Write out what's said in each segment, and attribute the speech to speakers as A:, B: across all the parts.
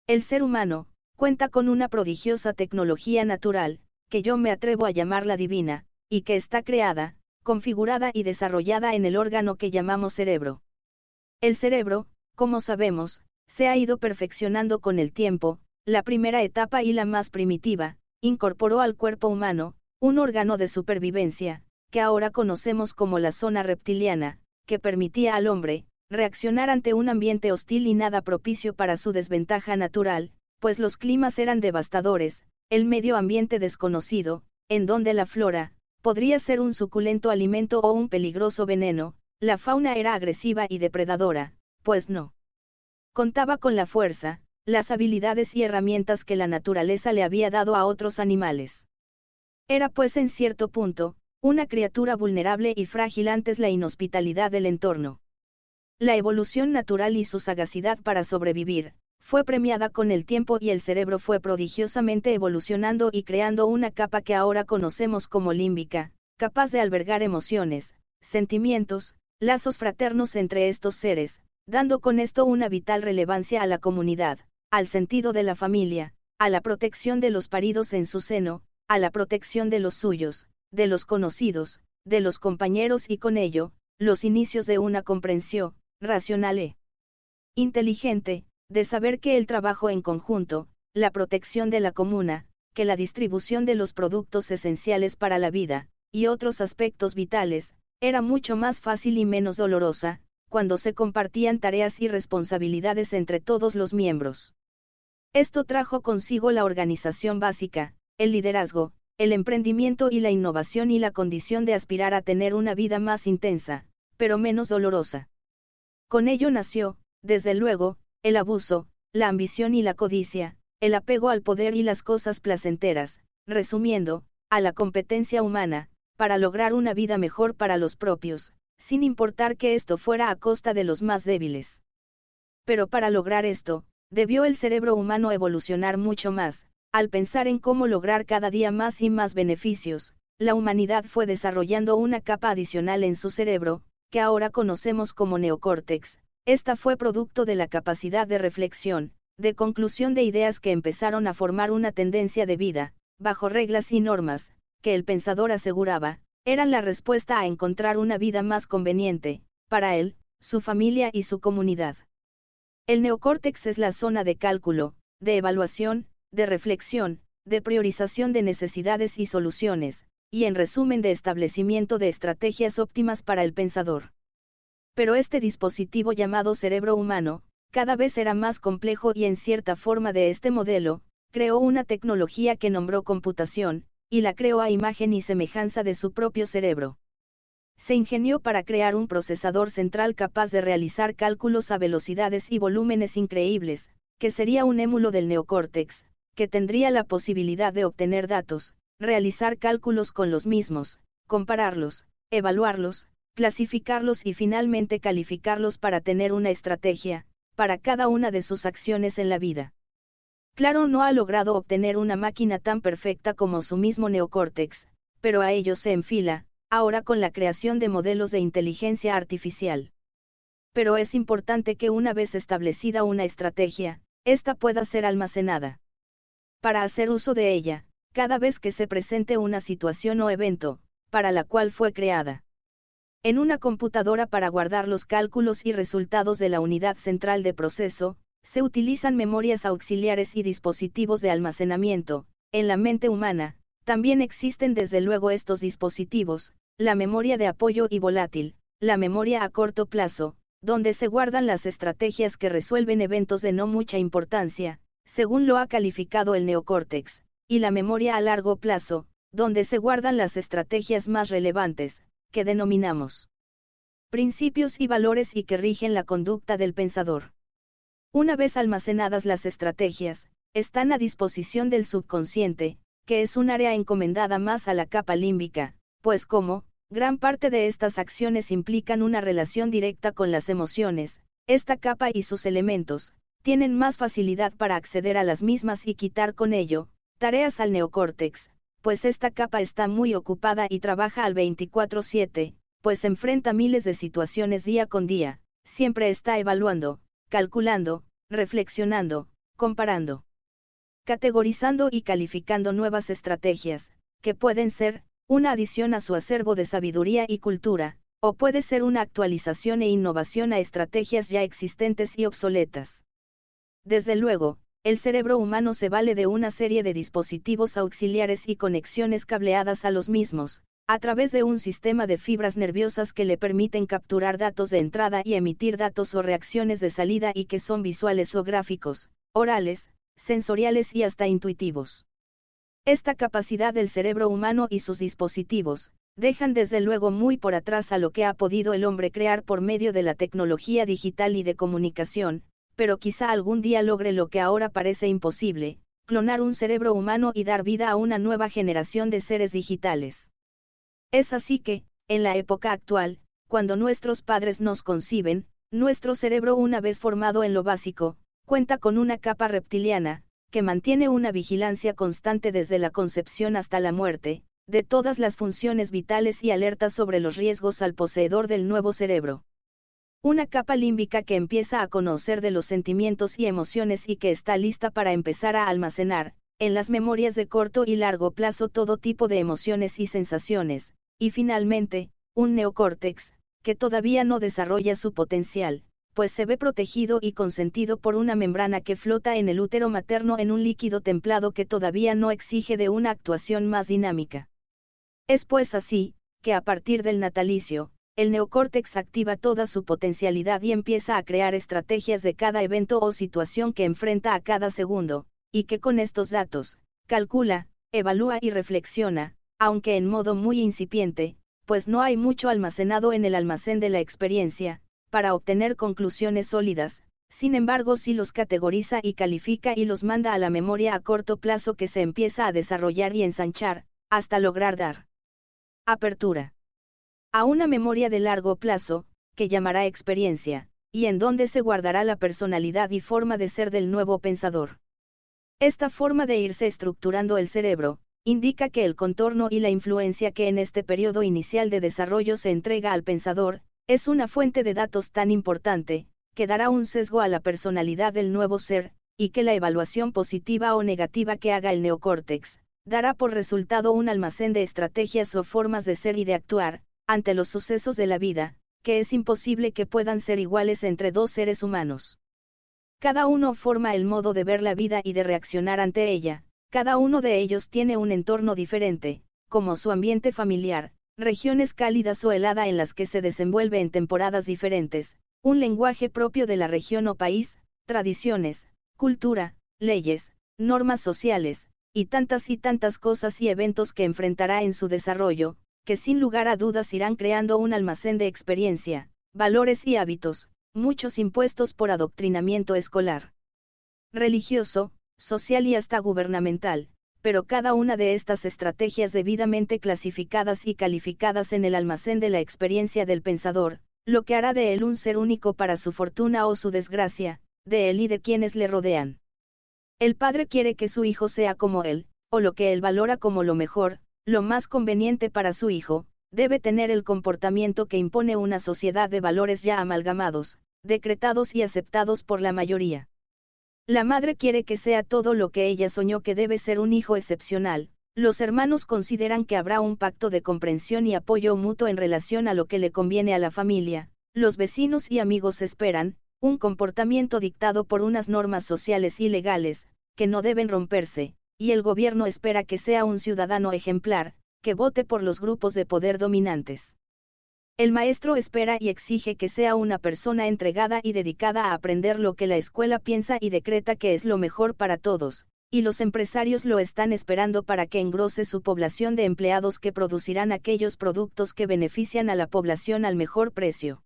A: El ser humano cuenta con una prodigiosa tecnología natural, que yo me atrevo a llamarla divina, y que está creada, configurada y desarrollada en el órgano que llamamos cerebro. El cerebro, como sabemos, se ha ido perfeccionando con el tiempo. La primera etapa y la más primitiva, incorporó al cuerpo humano, un órgano de supervivencia, que ahora conocemos como la zona reptiliana, que permitía al hombre reaccionar ante un ambiente hostil y nada propicio para su desventaja natural, pues los climas eran devastadores, el medio ambiente desconocido, en donde la flora podría ser un suculento alimento o un peligroso veneno, la fauna era agresiva y depredadora, pues no contaba con la fuerza, las habilidades y herramientas que la naturaleza le había dado a otros animales. Era pues en cierto punto, una criatura vulnerable y frágil ante la inhospitalidad del entorno. La evolución natural y su sagacidad para sobrevivir, fue premiada con el tiempo y el cerebro fue prodigiosamente evolucionando y creando una capa que ahora conocemos como límbica, capaz de albergar emociones, sentimientos, lazos fraternos entre estos seres, dando con esto una vital relevancia a la comunidad, al sentido de la familia, a la protección de los paridos en su seno, a la protección de los suyos, de los conocidos, de los compañeros y con ello, los inicios de una comprensión racional e inteligente, de saber que el trabajo en conjunto, la protección de la comuna, que la distribución de los productos esenciales para la vida, y otros aspectos vitales, era mucho más fácil y menos dolorosa, cuando se compartían tareas y responsabilidades entre todos los miembros. Esto trajo consigo la organización básica, el liderazgo, el emprendimiento y la innovación y la condición de aspirar a tener una vida más intensa, pero menos dolorosa. Con ello nació, desde luego, el abuso, la ambición y la codicia, el apego al poder y las cosas placenteras, resumiendo, a la competencia humana, para lograr una vida mejor para los propios, sin importar que esto fuera a costa de los más débiles. Pero para lograr esto, debió el cerebro humano evolucionar mucho más. Al pensar en cómo lograr cada día más y más beneficios, la humanidad fue desarrollando una capa adicional en su cerebro, que ahora conocemos como neocórtex. Esta fue producto de la capacidad de reflexión, de conclusión de ideas que empezaron a formar una tendencia de vida, bajo reglas y normas, que el pensador aseguraba, eran la respuesta a encontrar una vida más conveniente, para él, su familia y su comunidad. El neocórtex es la zona de cálculo, de evaluación, de reflexión, de priorización de necesidades y soluciones, y en resumen de establecimiento de estrategias óptimas para el pensador. Pero este dispositivo llamado cerebro humano, cada vez era más complejo y en cierta forma de este modelo, creó una tecnología que nombró computación, y la creó a imagen y semejanza de su propio cerebro. Se ingenió para crear un procesador central capaz de realizar cálculos a velocidades y volúmenes increíbles, que sería un émulo del neocórtex, que tendría la posibilidad de obtener datos, realizar cálculos con los mismos, compararlos, evaluarlos, clasificarlos y finalmente calificarlos para tener una estrategia, para cada una de sus acciones en la vida. Claro, no ha logrado obtener una máquina tan perfecta como su mismo neocórtex, pero a ello se enfila, ahora con la creación de modelos de inteligencia artificial. Pero es importante que una vez establecida una estrategia, ésta pueda ser almacenada. Para hacer uso de ella, cada vez que se presente una situación o evento, para la cual fue creada. En una computadora para guardar los cálculos y resultados de la unidad central de proceso, se utilizan memorias auxiliares y dispositivos de almacenamiento. En la mente humana, también existen desde luego estos dispositivos, la memoria de apoyo y volátil, la memoria a corto plazo, donde se guardan las estrategias que resuelven eventos de no mucha importancia, según lo ha calificado el neocórtex, y la memoria a largo plazo, donde se guardan las estrategias más relevantes, que denominamos principios y valores y que rigen la conducta del pensador. Una vez almacenadas las estrategias, están a disposición del subconsciente, que es un área encomendada más a la capa límbica, pues como, gran parte de estas acciones implican una relación directa con las emociones, esta capa y sus elementos, tienen más facilidad para acceder a las mismas y quitar con ello, tareas al neocórtex, pues esta capa está muy ocupada y trabaja al 24/7, pues enfrenta miles de situaciones día con día, siempre está evaluando, calculando, reflexionando, comparando, categorizando y calificando nuevas estrategias, que pueden ser una adición a su acervo de sabiduría y cultura, o puede ser una actualización e innovación a estrategias ya existentes y obsoletas. Desde luego, el cerebro humano se vale de una serie de dispositivos auxiliares y conexiones cableadas a los mismos, a través de un sistema de fibras nerviosas que le permiten capturar datos de entrada y emitir datos o reacciones de salida y que son visuales o gráficos, orales, sensoriales y hasta intuitivos. Esta capacidad del cerebro humano y sus dispositivos, dejan desde luego muy por atrás a lo que ha podido el hombre crear por medio de la tecnología digital y de comunicación, pero quizá algún día logre lo que ahora parece imposible, clonar un cerebro humano y dar vida a una nueva generación de seres digitales. Es así que, en la época actual, cuando nuestros padres nos conciben, nuestro cerebro, una vez formado en lo básico, cuenta con una capa reptiliana, que mantiene una vigilancia constante desde la concepción hasta la muerte, de todas las funciones vitales y alerta sobre los riesgos al poseedor del nuevo cerebro. Una capa límbica que empieza a conocer de los sentimientos y emociones y que está lista para empezar a almacenar, en las memorias de corto y largo plazo, todo tipo de emociones y sensaciones, y finalmente, un neocórtex, que todavía no desarrolla su potencial, pues se ve protegido y consentido por una membrana que flota en el útero materno en un líquido templado que todavía no exige de una actuación más dinámica. Es pues así, que a partir del natalicio, el neocórtex activa toda su potencialidad y empieza a crear estrategias de cada evento o situación que enfrenta a cada segundo, y que con estos datos, calcula, evalúa y reflexiona, aunque en modo muy incipiente, pues no hay mucho almacenado en el almacén de la experiencia, para obtener conclusiones sólidas. Sin embargo, sí los categoriza y califica y los manda a la memoria a corto plazo, que se empieza a desarrollar y ensanchar, hasta lograr dar apertura a una memoria de largo plazo, que llamará experiencia, y en donde se guardará la personalidad y forma de ser del nuevo pensador. Esta forma de irse estructurando el cerebro, indica que el contorno y la influencia que en este periodo inicial de desarrollo se entrega al pensador, es una fuente de datos tan importante, que dará un sesgo a la personalidad del nuevo ser, y que la evaluación positiva o negativa que haga el neocórtex, dará por resultado un almacén de estrategias o formas de ser y de actuar, ante los sucesos de la vida, que es imposible que puedan ser iguales entre dos seres humanos. Cada uno forma el modo de ver la vida y de reaccionar ante ella, cada uno de ellos tiene un entorno diferente, como su ambiente familiar, regiones cálidas o helada en las que se desenvuelve en temporadas diferentes, un lenguaje propio de la región o país, tradiciones, cultura, leyes, normas sociales, y tantas cosas y eventos que enfrentará en su desarrollo, que sin lugar a dudas irán creando un almacén de experiencia, valores y hábitos, muchos impuestos por adoctrinamiento escolar, religioso, social y hasta gubernamental, pero cada una de estas estrategias debidamente clasificadas y calificadas en el almacén de la experiencia del pensador, lo que hará de él un ser único para su fortuna o su desgracia, de él y de quienes le rodean. El padre quiere que su hijo sea como él, o lo que él valora como lo mejor, lo más conveniente para su hijo, debe tener el comportamiento que impone una sociedad de valores ya amalgamados, decretados y aceptados por la mayoría. La madre quiere que sea todo lo que ella soñó que debe ser un hijo excepcional. Los hermanos consideran que habrá un pacto de comprensión y apoyo mutuo en relación a lo que le conviene a la familia. Los vecinos y amigos esperan un comportamiento dictado por unas normas sociales y legales, que no deben romperse, y el gobierno espera que sea un ciudadano ejemplar, que vote por los grupos de poder dominantes. El maestro espera y exige que sea una persona entregada y dedicada a aprender lo que la escuela piensa y decreta que es lo mejor para todos, y los empresarios lo están esperando para que engrose su población de empleados que producirán aquellos productos que benefician a la población al mejor precio.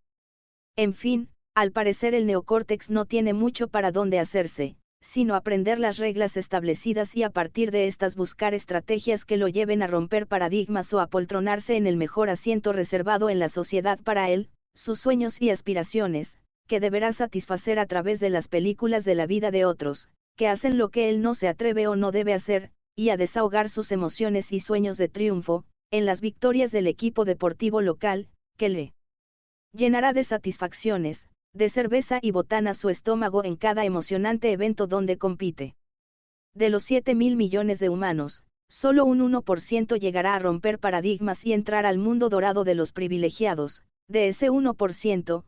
A: En fin, al parecer el neocórtex no tiene mucho para dónde hacerse, sino aprender las reglas establecidas y a partir de estas buscar estrategias que lo lleven a romper paradigmas o a poltronarse en el mejor asiento reservado en la sociedad para él, sus sueños y aspiraciones, que deberá satisfacer a través de las películas de la vida de otros, que hacen lo que él no se atreve o no debe hacer, y a desahogar sus emociones y sueños de triunfo, en las victorias del equipo deportivo local, que le llenará de satisfacciones, de cerveza y botana su estómago en cada emocionante evento donde compite. De los 7.000 millones de humanos, solo un 1% llegará a romper paradigmas y entrar al mundo dorado de los privilegiados. De ese 1%,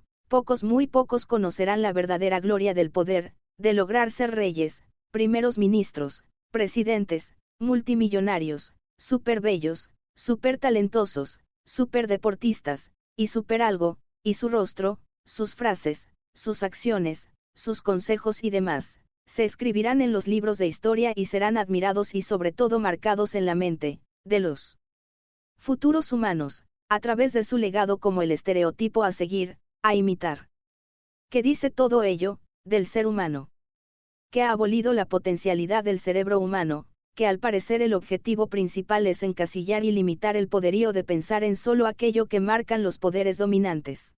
A: muy pocos conocerán la verdadera gloria del poder, de lograr ser reyes, primeros ministros, presidentes, multimillonarios, superbellos, supertalentosos, superdeportistas, y super algo, y su rostro, sus frases, sus acciones, sus consejos y demás, se escribirán en los libros de historia y serán admirados y sobre todo marcados en la mente, de los futuros humanos, a través de su legado como el estereotipo a seguir, a imitar. ¿Qué dice todo ello, del ser humano? Que ha abolido la potencialidad del cerebro humano, que al parecer el objetivo principal es encasillar y limitar el poderío de pensar en solo aquello que marcan los poderes dominantes.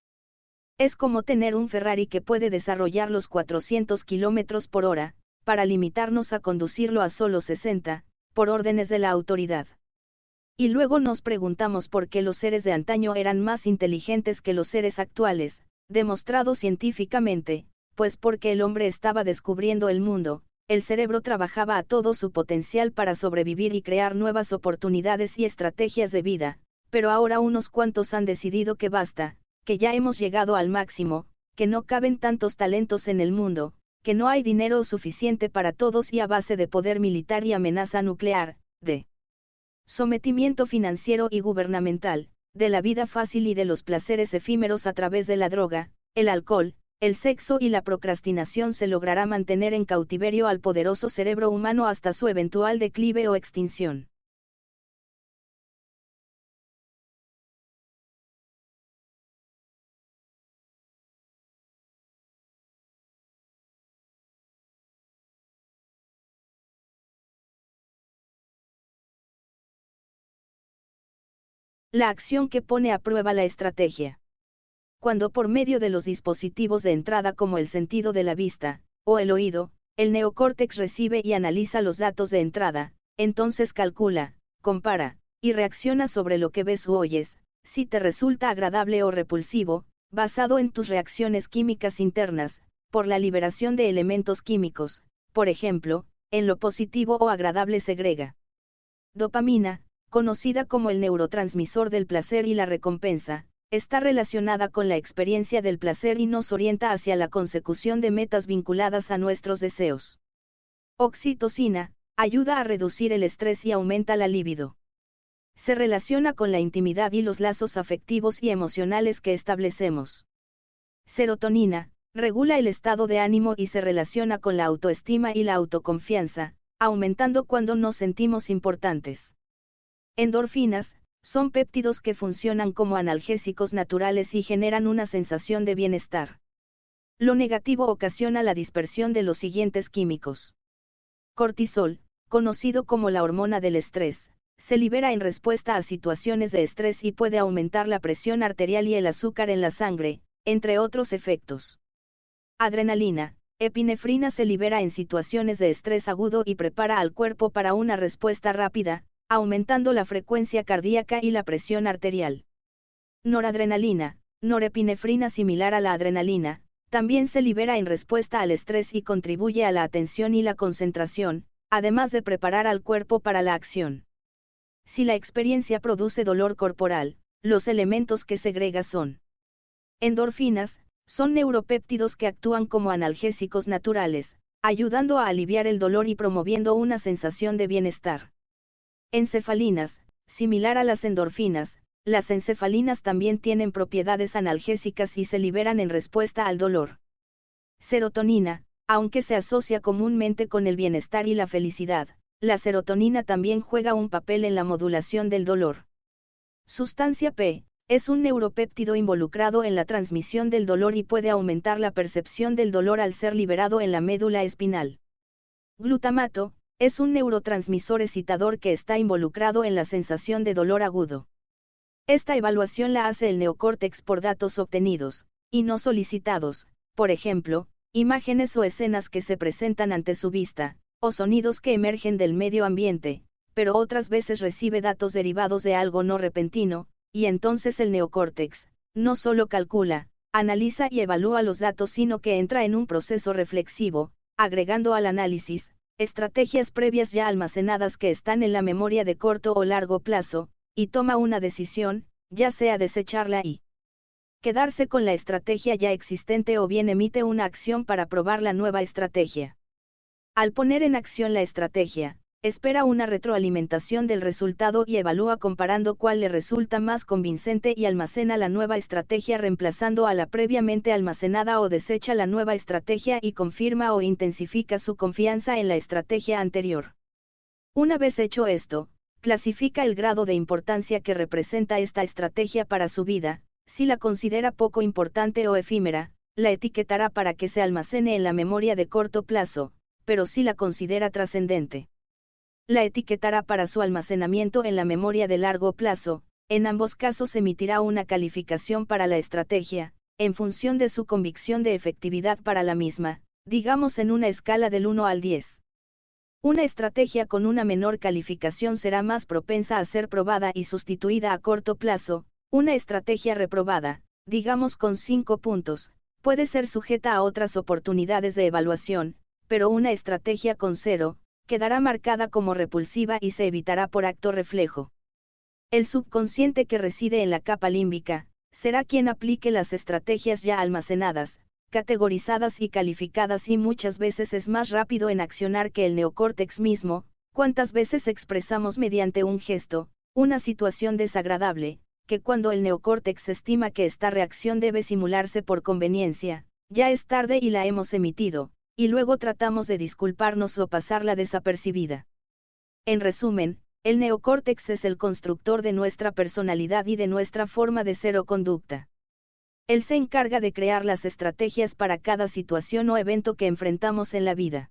A: Es como tener un Ferrari que puede desarrollar los 400 km por hora, para limitarnos a conducirlo a solo 60, por órdenes de la autoridad. Y luego nos preguntamos por qué los seres de antaño eran más inteligentes que los seres actuales, demostrado científicamente, pues porque el hombre estaba descubriendo el mundo, el cerebro trabajaba a todo su potencial para sobrevivir y crear nuevas oportunidades y estrategias de vida, pero ahora unos cuantos han decidido que basta, que ya hemos llegado al máximo, que no caben tantos talentos en el mundo, que no hay dinero suficiente para todos y a base de poder militar y amenaza nuclear, de sometimiento financiero y gubernamental, de la vida fácil y de los placeres efímeros a través de la droga, el alcohol, el sexo y la procrastinación se logrará mantener en cautiverio al poderoso cerebro humano hasta su eventual declive o extinción. La acción que pone a prueba la estrategia. Cuando por medio de los dispositivos de entrada como el sentido de la vista, o el oído, el neocórtex recibe y analiza los datos de entrada, entonces calcula, compara, y reacciona sobre lo que ves u oyes, si te resulta agradable o repulsivo, basado en tus reacciones químicas internas, por la liberación de elementos químicos, por ejemplo, en lo positivo o agradable segrega dopamina, conocida como el neurotransmisor del placer y la recompensa, está relacionada con la experiencia del placer y nos orienta hacia la consecución de metas vinculadas a nuestros deseos. Oxitocina, ayuda a reducir el estrés y aumenta la libido. Se relaciona con la intimidad y los lazos afectivos y emocionales que establecemos. Serotonina, regula el estado de ánimo y se relaciona con la autoestima y la autoconfianza, aumentando cuando nos sentimos importantes. Endorfinas, son péptidos que funcionan como analgésicos naturales y generan una sensación de bienestar. Lo negativo ocasiona la dispersión de los siguientes químicos. Cortisol, conocido como la hormona del estrés, se libera en respuesta a situaciones de estrés y puede aumentar la presión arterial y el azúcar en la sangre, entre otros efectos. Adrenalina, epinefrina se libera en situaciones de estrés agudo y prepara al cuerpo para una respuesta rápida, aumentando la frecuencia cardíaca y la presión arterial. Noradrenalina, norepinefrina similar a la adrenalina, también se libera en respuesta al estrés y contribuye a la atención y la concentración, además de preparar al cuerpo para la acción. Si la experiencia produce dolor corporal, los elementos que segrega son endorfinas, son neuropéptidos que actúan como analgésicos naturales, ayudando a aliviar el dolor y promoviendo una sensación de bienestar. Encefalinas, similar a las endorfinas, las encefalinas también tienen propiedades analgésicas y se liberan en respuesta al dolor. Serotonina, aunque se asocia comúnmente con el bienestar y la felicidad, la serotonina también juega un papel en la modulación del dolor. Sustancia P, es un neuropéptido involucrado en la transmisión del dolor y puede aumentar la percepción del dolor al ser liberado en la médula espinal. Glutamato, es un neurotransmisor excitador que está involucrado en la sensación de dolor agudo. Esta evaluación la hace el neocórtex por datos obtenidos, y no solicitados, por ejemplo, imágenes o escenas que se presentan ante su vista, o sonidos que emergen del medio ambiente, pero otras veces recibe datos derivados de algo no repentino, y entonces el neocórtex, no solo calcula, analiza y evalúa los datos, sino que entra en un proceso reflexivo, agregando al análisis estrategias previas ya almacenadas que están en la memoria de corto o largo plazo, y toma una decisión, ya sea desecharla y quedarse con la estrategia ya existente o bien emite una acción para probar la nueva estrategia. Al poner en acción la estrategia, espera una retroalimentación del resultado y evalúa comparando cuál le resulta más convincente y almacena la nueva estrategia reemplazando a la previamente almacenada o desecha la nueva estrategia y confirma o intensifica su confianza en la estrategia anterior. Una vez hecho esto, clasifica el grado de importancia que representa esta estrategia para su vida. Si la considera poco importante o efímera, la etiquetará para que se almacene en la memoria de corto plazo, pero si la considera trascendente, la etiquetará para su almacenamiento en la memoria de largo plazo. En ambos casos emitirá una calificación para la estrategia, en función de su convicción de efectividad para la misma, digamos en una escala del 1 al 10. Una estrategia con una menor calificación será más propensa a ser probada y sustituida a corto plazo. Una estrategia reprobada, digamos con 5 puntos, puede ser sujeta a otras oportunidades de evaluación, pero una estrategia con 0, quedará marcada como repulsiva y se evitará por acto reflejo. El subconsciente que reside en la capa límbica, será quien aplique las estrategias ya almacenadas, categorizadas y calificadas, y muchas veces es más rápido en accionar que el neocórtex mismo. ¿Cuántas veces expresamos mediante un gesto, una situación desagradable, que cuando el neocórtex estima que esta reacción debe simularse por conveniencia, ya es tarde y la hemos emitido, y luego tratamos de disculparnos o pasarla desapercibida? En resumen, el neocórtex es el constructor de nuestra personalidad y de nuestra forma de ser o conducta. Él se encarga de crear las estrategias para cada situación o evento que enfrentamos en la vida.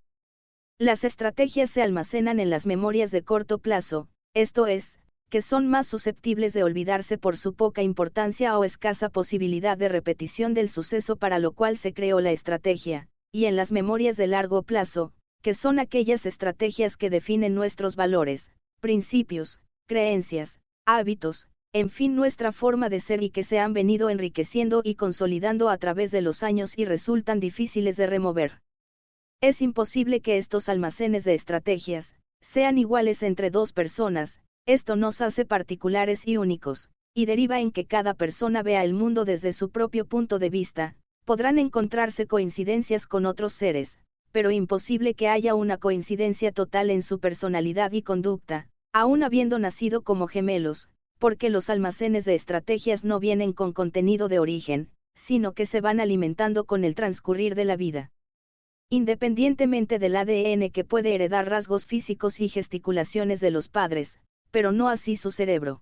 A: Las estrategias se almacenan en las memorias de corto plazo, esto es, que son más susceptibles de olvidarse por su poca importancia o escasa posibilidad de repetición del suceso para lo cual se creó la estrategia, y en las memorias de largo plazo, que son aquellas estrategias que definen nuestros valores, principios, creencias, hábitos, en fin, nuestra forma de ser, y que se han venido enriqueciendo y consolidando a través de los años y resultan difíciles de remover. Es imposible que estos almacenes de estrategias sean iguales entre dos personas. Esto nos hace particulares y únicos, y deriva en que cada persona vea el mundo desde su propio punto de vista. Podrán encontrarse coincidencias con otros seres, pero imposible que haya una coincidencia total en su personalidad y conducta, aun habiendo nacido como gemelos, porque los almacenes de estrategias no vienen con contenido de origen, sino que se van alimentando con el transcurrir de la vida. Independientemente del ADN, que puede heredar rasgos físicos y gesticulaciones de los padres, pero no así su cerebro.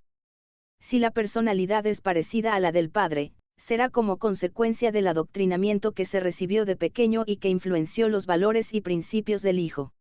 A: Si la personalidad es parecida a la del padre, será como consecuencia del adoctrinamiento que se recibió de pequeño y que influenció los valores y principios del hijo.